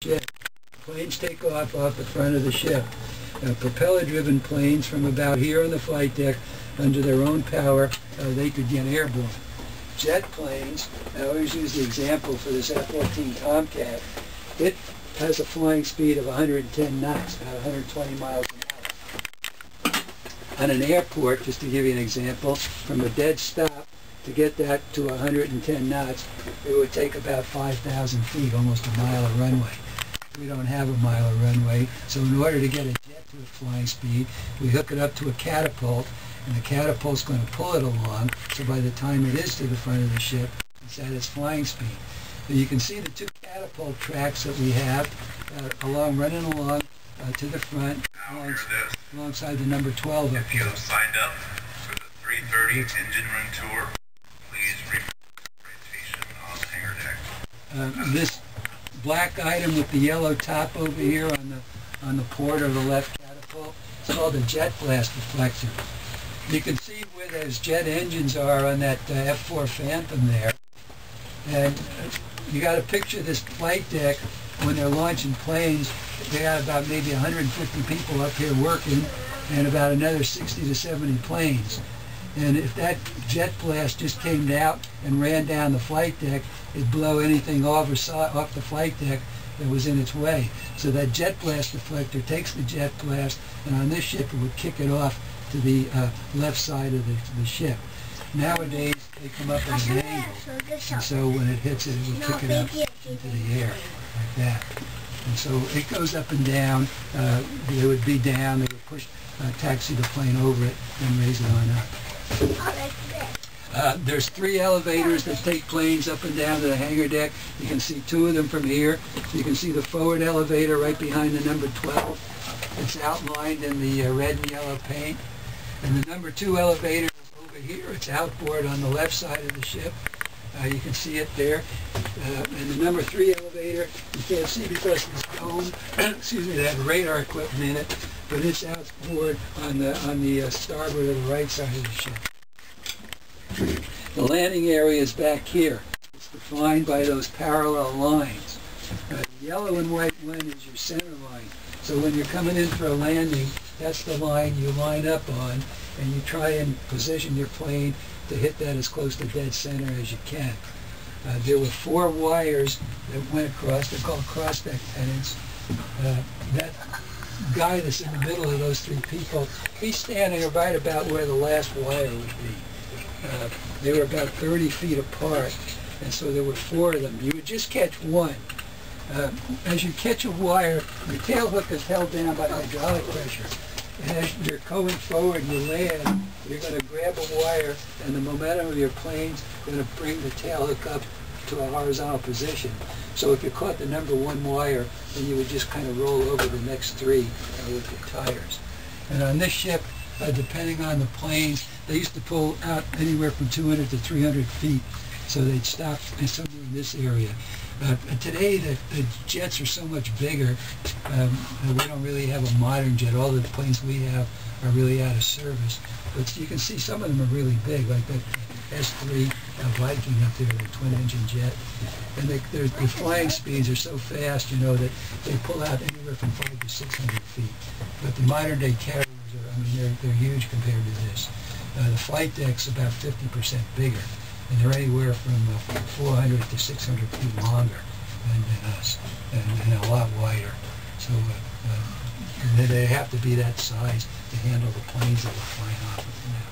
ship. Planes take off the front of the ship. Propeller-driven planes from about here on the flight deck, under their own power, they could get airborne. Jet planes, I always use the example for this F-14 Tomcat, it has a flying speed of 110 knots, about 120 miles an hour. On an airport, just to give you an example, from a dead stop to get that to 110 knots, it would take about 5,000 feet, almost a mile of runway. We don't have a mile of runway, so in order to get a jet to its flying speed, we hook it up to a catapult, and the catapult's going to pull it along, so by the time it is to the front of the ship, it's at its flying speed. So you can see the two catapult tracks that we have running along to the front, alongside the number 12 up If here. you have signed up for the 3:30 engine room tour, please report orientation on the hangar deck. This black item with the yellow top over here on the port or the left catapult, it's called a jet blast reflector. You can see where those jet engines are on that F-4 Phantom there. And you got to picture this flight deck when they're launching planes. They got about maybe 150 people up here working and about another 60 to 70 planes. And if that jet blast just came out and ran down the flight deck, it'd blow anything off the flight deck that was in its way. So that jet blast reflector takes the jet blast, and on this ship it would kick it off to the left side of the ship. Nowadays they come up at an angle, and so when it hits it, it will kick it up into the air like that. And so it goes up and down. It would be down. They would push, taxi the plane over it, and raise it on up. There's 3 elevators that take planes up and down to the hangar deck. You can see 2 of them from here. You can see the forward elevator right behind the number 12. It's outlined in the red and yellow paint. And the number 2 elevator is over here. It's outboard on the left side of the ship. You can see it there. And the number 3 elevator, you can't see because it's dome, excuse me, that radar equipment in it, but it's outboard on the starboard or the right side of the ship. The landing area is back here. It's defined by those parallel lines. The yellow and white line is your center line. So when you're coming in for a landing, that's the line you line up on, and you try and position your plane to hit that as close to dead center as you can. There were 4 wires that went across. They're called cross-deck pennants. That guy that's in the middle of those 3 people, he's standing right about where the last wire would be. They were about 30 feet apart, and so there were 4 of them. You would just catch one. As you catch a wire, the tail hook is held down by hydraulic pressure. And as you're going forward, you land, you're going to grab a wire, and the momentum of your plane's going to bring the tail hook up to a horizontal position. So if you caught the number 1 wire, then you would just kind of roll over the next 3 with your tires. And on this ship, depending on the planes, they used to pull out anywhere from 200 to 300 feet. So they'd stop somewhere in this area. Today, the jets are so much bigger. We don't really have a modern jet. All the planes we have are really out of service. But you can see some of them are really big, like that S3 Viking up there, the twin-engine jet. And the flying speeds are so fast, you know, that they pull out anywhere from 500 to 600 feet. But the modern-day carriers they're huge compared to this. The flight deck's about 50% bigger, and they're anywhere from 400 to 600 feet longer than us, and a lot wider. So they have to be that size to handle the planes that we're flying off of now.